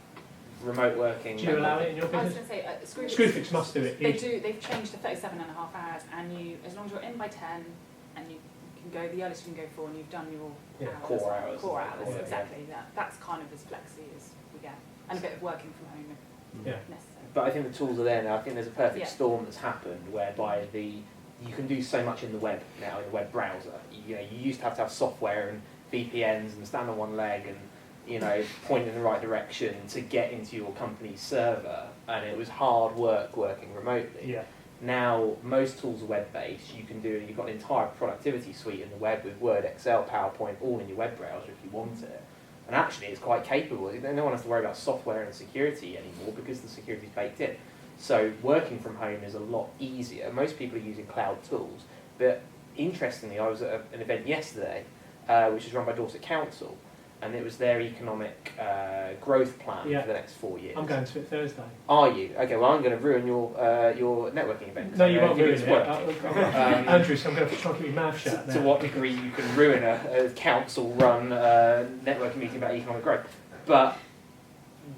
remote working. Do you allow it in your business? I was going to say, Screwfix must do it. They've changed to 37.5 hours, and as long as you're in by 10, and you can go, the earliest you can go for, and you've done your core hours. Core hours, exactly. That's kind of as flexy as we get, and a bit of working from home if necessary. But I think the tools are there now. I think there's a perfect storm that's happened whereby you can do so much in the web now, in the web browser. You used to have software and VPNs and stand on one leg and point in the right direction to get into your company's server, and it was hard work working remotely. Yeah. Now most tools are web-based. You've got an entire productivity suite in the web with Word, Excel, PowerPoint, all in your web browser if you want it. And actually it's quite capable. No one has to worry about software and security anymore because the security is baked in. So working from home is a lot easier. Most people are using cloud tools. But interestingly, I was at an event yesterday which is run by Dorset Council, and it was their economic growth plan for the next 4 years. I'm going to it Thursday. Are you? Okay, well I'm going to ruin your networking event. No, you won't ruin it. Andrew, so I'm going to try and keep your mouth shut now. To what degree you can ruin a council-run networking meeting about economic growth. But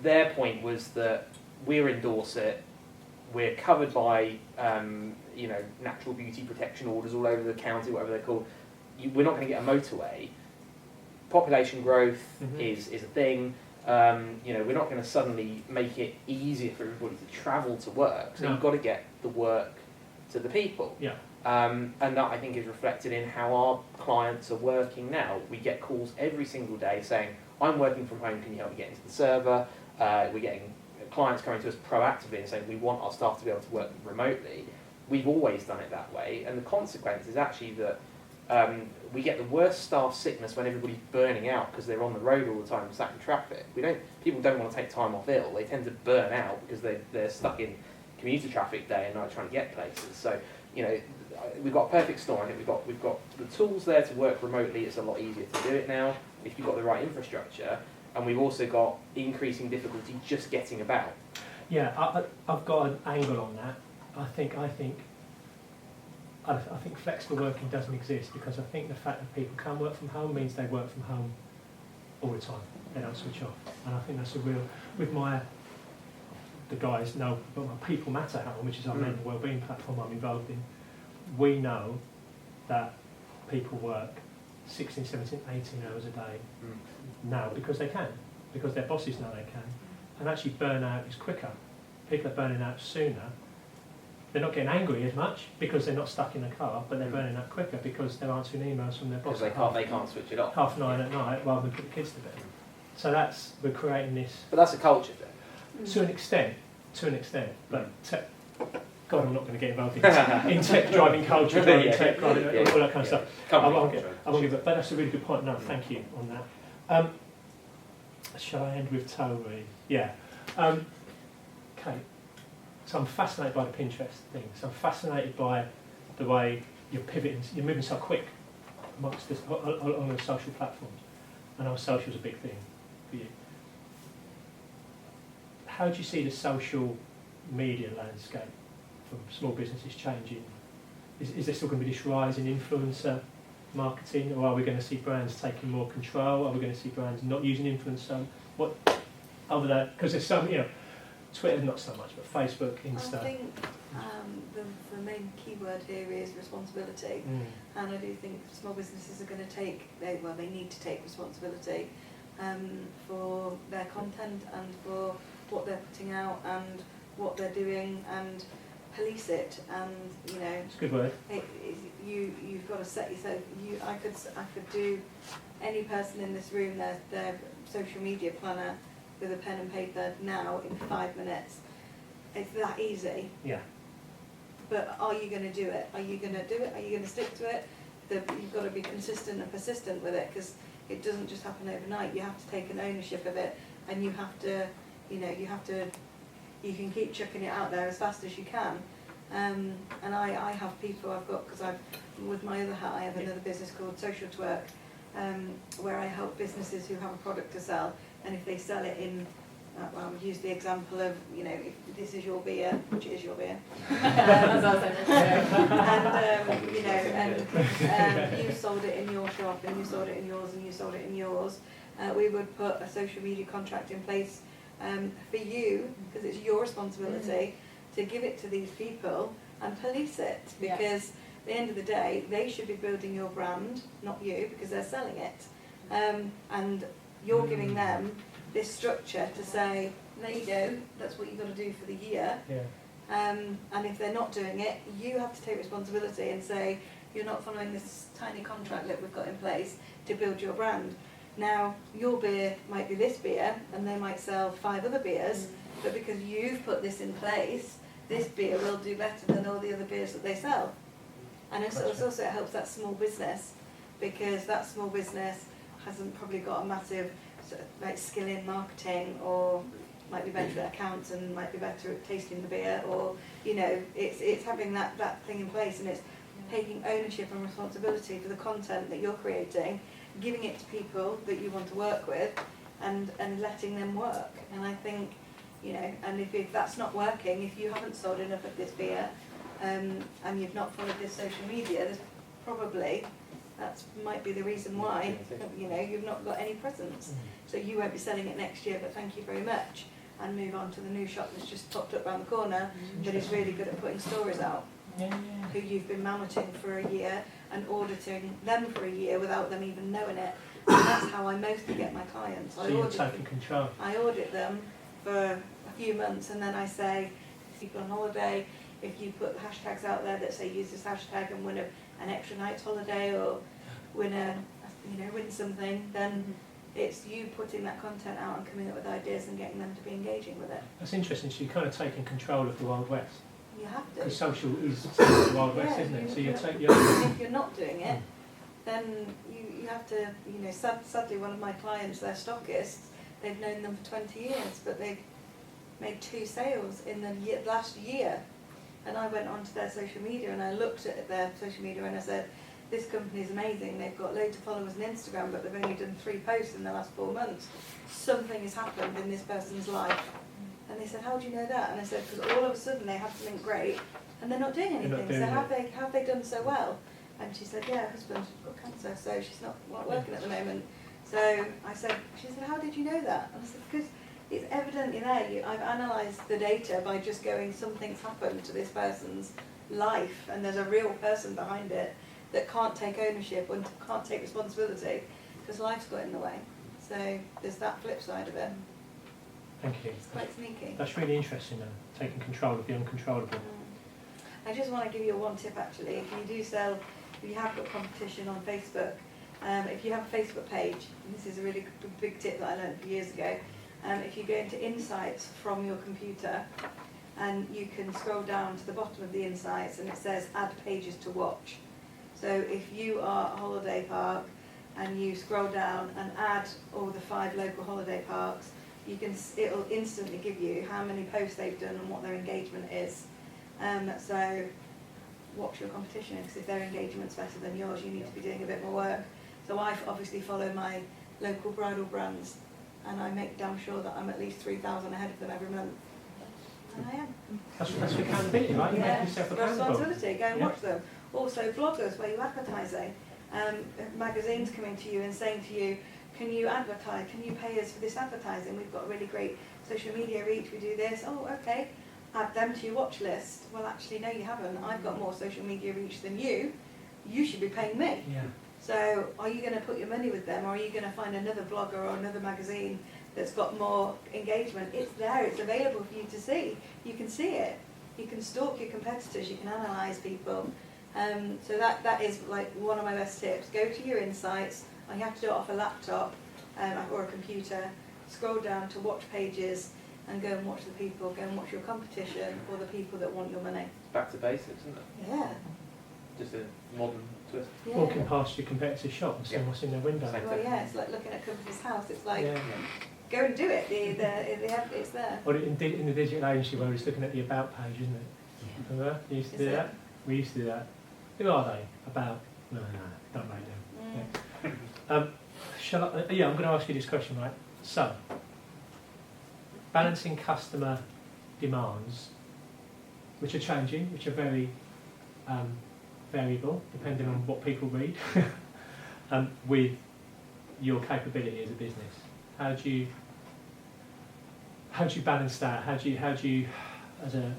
their point was that we're in Dorset, we're covered by natural beauty protection orders all over the county, whatever they're called. We're not going to get a motorway. Population growth is a thing. We're not going to suddenly make it easier for everybody to travel to work. So No. you've got to get the work to the people. Yeah. And that, I think, is reflected in how our clients are working now. We get calls every single day saying, I'm working from home, can you help me get into the server? We're getting clients coming to us proactively and saying, we want our staff to be able to work remotely. We've always done it that way, and the consequence is actually that we get the worst staff sickness when everybody's burning out because they're on the road all the time, sat in traffic. People don't want to take time off ill. They tend to burn out because they're stuck in commuter traffic day and night trying to get places. So, we've got a perfect storm. I think we've got the tools there to work remotely. It's a lot easier to do it now if you've got the right infrastructure, and we've also got increasing difficulty just getting about. Yeah, I've got an angle on that. I think flexible working doesn't exist because I think the fact that people can work from home means they work from home all the time. They don't switch off, and I think that's a real. With the guys know, but my People Matter hat on, which is our mental wellbeing platform I'm involved in. We know that people work 16, 17, 18 hours a day now because they can, because their bosses know they can, and actually burnout is quicker. People are burning out sooner. They're not getting angry as much because they're not stuck in the car, but they're burning out quicker because they're answering emails from their boss. Because they can't switch it off. 9:30 at night rather than put the kids to bed. So we're creating this. But that's a culture thing. To an extent, but God, I'm not going to get involved in tech driving culture, all that kind of stuff. I won't give it, but that's a really good point. No, thank you on that. Shall I end with Toby? Yeah. Okay. So I'm fascinated by the Pinterest thing. So I'm fascinated by the way you're pivoting, you're moving so quick amongst this, along the social platforms. I know social's a big thing for you. How do you see the social media landscape from small businesses changing? Is there still going to be this rise in influencer marketing, or are we going to see brands taking more control? Are we going to see brands not using influencer? What other than, because there's some, Twitter not so much, but Facebook, Insta. I think the main keyword here is responsibility, and I do think small businesses are going to they need to take responsibility for their content and for what they're putting out and what they're doing, and police it. And it's a good word. You've got to set yourself. I could do any person in this room their social media planner with a pen and paper now in 5 minutes. It's that easy. Yeah. But are you going to do it? Are you going to do it? Are you going to stick to it? You've got to be consistent and persistent with it, because it doesn't just happen overnight. You have to take an ownership of it, and you have to, you can keep chucking it out there as fast as you can. And I have people because with my other hat, I have another business called Social Twerk, where I help businesses who have a product to sell, and if they sell it in, I would use the example of, if this is your beer, which is your beer, and you sold it in your shop, and you sold it in yours, and you sold it in yours, we would put a social media contract in place for you, because it's your responsibility to give it to these people and police it, because at the end of the day, they should be building your brand, not you, because they're selling it. And you're giving them this structure to say, there you go, that's what you've got to do for the year. Yeah. And if they're not doing it, you have to take responsibility and say, you're not following this tiny contract that we've got in place to build your brand. Now, your beer might be this beer, and they might sell 5 other beers, but because you've put this in place, this beer will do better than all the other beers that they sell. And it also helps that small business, because that small business hasn't probably got a massive skill in marketing, or might be better at accounts and might be better at tasting the beer, or it's having that thing in place, and it's taking ownership and responsibility for the content that you're creating, giving it to people that you want to work with, and letting them work. And I think, and if that's not working, if you haven't sold enough of this beer, and you've not followed this social media, there's probably, that might be the reason why, you've not got any presence. So you won't be selling it next year, but thank you very much, and move on to the new shop that's just popped up around the corner, that is really good at putting stories out, who you've been managing for a year and auditing them for a year without them even knowing it. And that's how I mostly get my clients. So you're taking control. I audit them for a few months, and then I say, if you go on holiday, if you put hashtags out there that say use this hashtag and win an extra night's holiday or win something, then it's you putting that content out and coming up with ideas and getting them to be engaging with it. That's interesting. So you're kind of taking control of the Wild West. You have to. Because social is the Wild West, isn't it? So you take your. If you're not doing it, then you have to. Sadly, one of my clients, their stockists, they've known them for 20 years, but they've made 2 sales in the last year. And I went onto their social media and I looked at their social media and I said, this company is amazing. They've got loads of followers on Instagram, but they've only done 3 posts in the last 4 months. Something has happened in this person's life. And they said, how do you know that? And I said, because all of a sudden they have something great and they're not doing anything. So how have they done so well? And she said, yeah, her husband's got cancer, so she's not working at the moment. So she said, how did you know that? And I said, because it's evidently there. I've analysed the data by just going, something's happened to this person's life and there's a real person behind it that can't take ownership and can't take responsibility because life's got in the way. So there's that flip side of it. Thank you. It's quite sneaky. That's really interesting though, taking control of the uncontrollable. I just want to give you one tip actually. If you have got competition on Facebook, if you have a Facebook page, and this is a really big tip that I learned a few years ago, if you go into Insights from your computer, and you can scroll down to the bottom of the Insights and it says add pages to watch. So if you are a holiday park and you scroll down and add all the 5 local holiday parks, it'll instantly give you how many posts they've done and what their engagement is. So watch your competition, because if their engagement's better than yours, you need to be doing a bit more work. So I obviously follow my local bridal brands, and I make damn sure that I'm at least 3,000 ahead of them every month. And I am. That's accountability, right? You make yourself accountable. Responsibility, go and watch them. Also bloggers, where you're advertising. Magazines coming to you and saying to you, can you advertise, can you pay us for this advertising? We've got a really great social media reach, we do this. Oh, okay. Add them to your watch list. Well, actually, no, you haven't. I've got more social media reach than you. You should be paying me. Yeah. So are you going to put your money with them, or are you going to find another blogger or another magazine that's got more engagement? It's there, it's available for you to see. You can see it. You can stalk your competitors, you can analyse people. So that is like one of my best tips. Go to your Insights, and you have to do it off a laptop or a computer. Scroll down to watch pages and go and watch the people, go and watch your competition or the people that want your money. Back to basics, isn't it? Yeah. Just a modern twist. Yeah. Walking past your competitor's shop and seeing what's in their window. Well, yeah, it's like looking at a company's house. It's like, Yeah. go and do it. It's there. Or in the digital agency where it's looking at the about page, isn't it? Remember? You used to do that? We used to do that. Who are they? About? No, don't rate them. Yeah. I'm going to ask you this question, right? So, balancing customer demands, which are changing, which are very variable, depending on what people read, with your capability as a business. How do you balance that? How do you, as a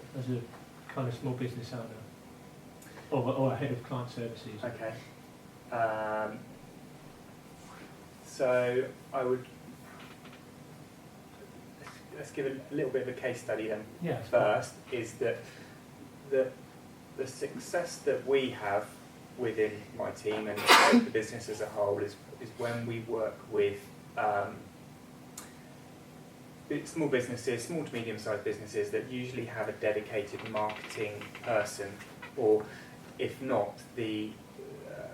kind of small business owner, or a head of client services? Okay. So I would, let's give a little bit of a case study then. Yeah. First is that the success that we have within my team and the business as a whole is when we work with small businesses, small to medium-sized businesses that usually have a dedicated marketing person, or if not, the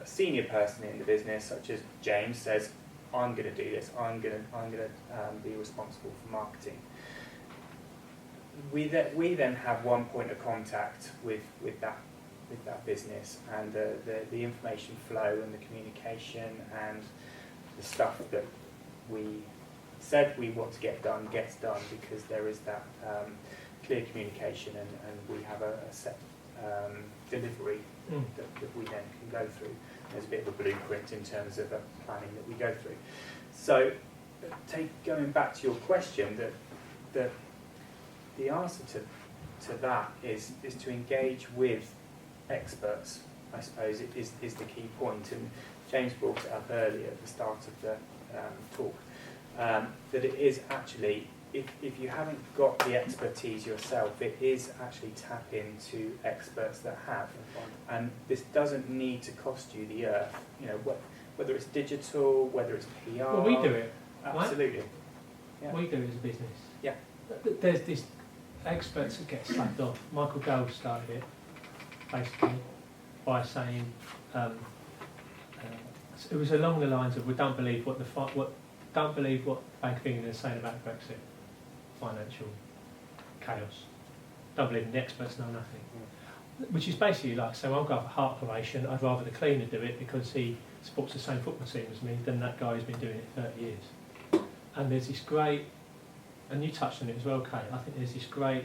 senior person in the business, such as James, says, I'm going to do this, I'm going to be responsible for marketing. We then have one point of contact with that business, and the information flow and the communication and the stuff that we said we want to get done gets done, because there is that clear communication, and we have a set delivery that we then can go through. There's a bit of a blueprint in terms of the planning that we go through. So, going back to your question, that the answer to that is to engage with experts I suppose, is the key point. And James brought it up earlier at the start of the talk, that it is actually, if you haven't got the expertise yourself, it is actually tap into experts that have. And this doesn't need to cost you the earth. You know, whether it's digital, whether it's PR. Well, we do it. Absolutely. Right? Yeah. We do it as a business. Yeah. There's this experts that get slagged off. Michael Gove started it basically by saying it was along the lines of, we don't believe what Bank of England is saying about Brexit, financial chaos. Don't believe the experts know nothing. Which is basically like, so I'll go for heart operation. I'd rather the cleaner do it because he supports the same football team as me than that guy who's been doing it 30 years. And there's this great, and you touched on it as well, Kate, I think there's this great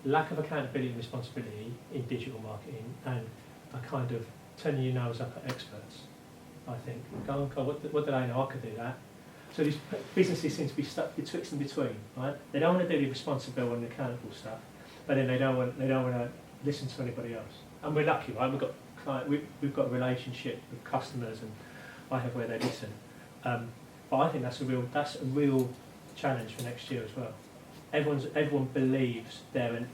lack of accountability and responsibility in digital marketing, and a kind of turning your nose up at experts, I think. Go, what do they know? I could do that. So these businesses seem to be stuck betwixt and between, right? They don't want to do the responsible and accountable stuff, but then they don't want to listen to anybody else. And we're lucky, right? We've got a relationship with customers, and I have where they listen. But I think that's a real challenge for next year as well. Everyone believes they're an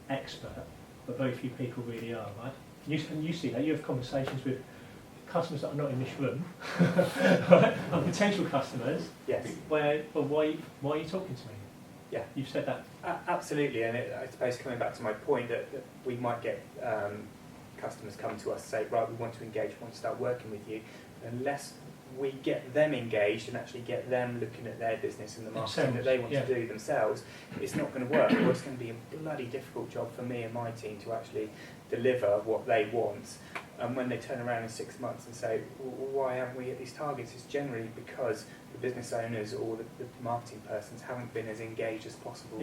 expert, but very few people really are, right? And you see that. You have conversations with customers that are not in this room, right? And potential customers. Yes. Why are you talking to me? Yeah. You've said that. Absolutely, and I suppose coming back to my point that we might get customers come to us and say, right, we want to engage, we want to start working with you, unless we get them engaged and actually get them looking at their business and the marketing that they want to do themselves, it's not going to work. Or it's going to be a bloody difficult job for me and my team to actually deliver what they want. And when they turn around in 6 months and say, well, why haven't we hit these targets? It's generally because the business owners or the marketing persons haven't been as engaged as possible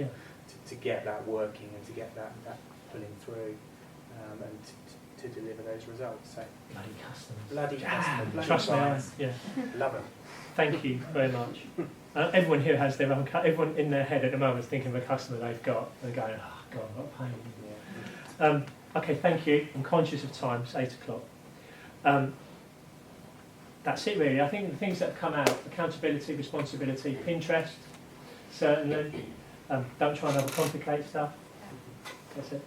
to get that working and to get that pulling through and to deliver those results. So Bloody customers. Bloody customers. Bloody Trust clients. me, Love them. Thank you very much. Everyone here has their own. Everyone in their head at the moment is thinking of a customer they've got and going, oh God, what a pain. Yeah. Okay, thank you. I'm conscious of time. It's 8 o'clock. That's it really. I think the things that have come out: accountability, responsibility, Pinterest, certainly. Don't try and overcomplicate stuff. That's it.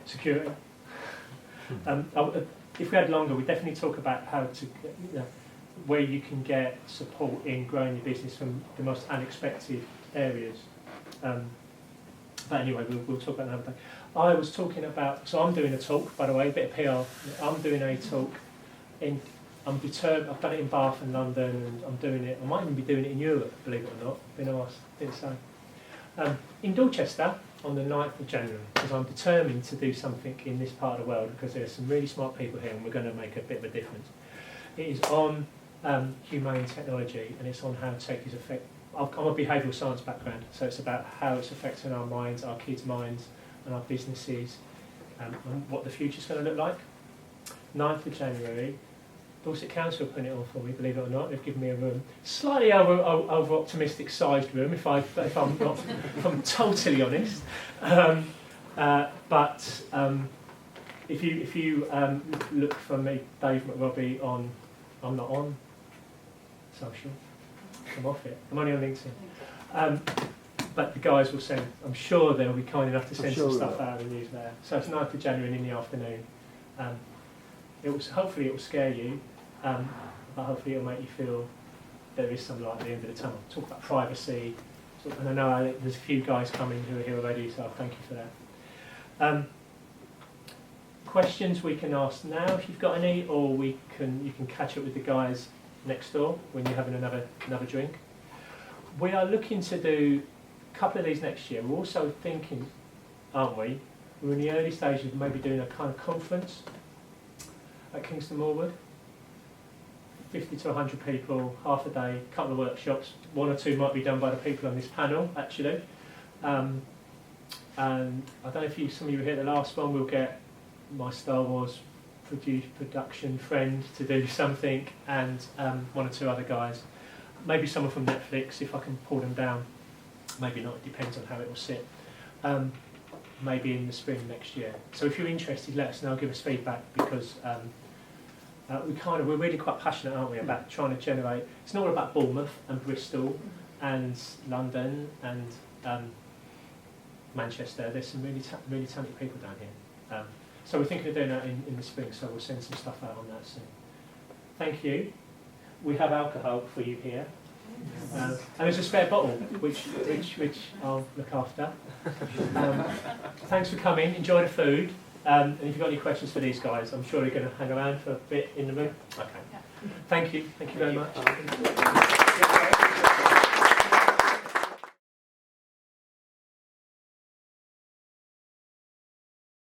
Security. If we had longer, we'd definitely talk about how to, where you can get support in growing your business from the most unexpected areas. But anyway, we'll talk about another day. I was talking about, so I'm doing a talk, by the way, a bit of PR. I'm doing a talk I'm determined. I've done it in Bath and London, and I'm doing it. I might even be doing it in Europe, believe it or not. Been asked, didn't say. In Dorchester on the 9th of January, because I'm determined to do something in this part of the world, because there's some really smart people here, and we're going to make a bit of a difference. It is on humane technology, and it's on how tech is affecting. I'm a behavioural science background, so it's about how it's affecting our minds, our kids' minds, and our businesses, and what the future's going to look like. 9th of January, Dorset Council are putting it on for me, believe it or not. They've given me a room, slightly over optimistic sized room, if I'm totally honest. But if you look for me, Dave McRobbie on, I'm not on social. I'm off it. I'm only on LinkedIn. But the guys will send. I'm sure they'll be kind enough to send some stuff out of the newsletter. So it's 9th of January in the afternoon. Hopefully it will scare you, but hopefully it'll make you feel there is some light at the end of the tunnel. Talk about privacy, and I know there's a few guys coming who are here already, so thank you for that. Questions we can ask now if you've got any, or you can catch up with the guys next door when you're having another drink. We are looking to do a couple of these next year. We're also thinking, aren't we? We're in the early stages of maybe doing a kind of conference at Kingston Moorwood. 50 to 100 people, half a day, couple of workshops. 1 or 2 might be done by the people on this panel, actually. And I don't know if some of you were here at the last one. We'll get my Star Wars production friend to do something, and 1 or 2 other guys. Maybe someone from Netflix, if I can pull them down. Maybe not, it depends on how it will sit. maybe in the spring next year. So if you're interested, let us know, give us feedback, because we're really quite passionate, aren't we, about trying to generate. It's not all about Bournemouth and Bristol and London and Manchester. There's some really talented people down here. So we're thinking of doing that in the spring, so we'll send some stuff out on that soon. Thank you. We have alcohol for you here. And there's a spare bottle, which I'll look after. Thanks for coming. Enjoy the food. And if you've got any questions for these guys, I'm sure they're going to hang around for a bit in the room. Okay. Thank you. Thank you very much.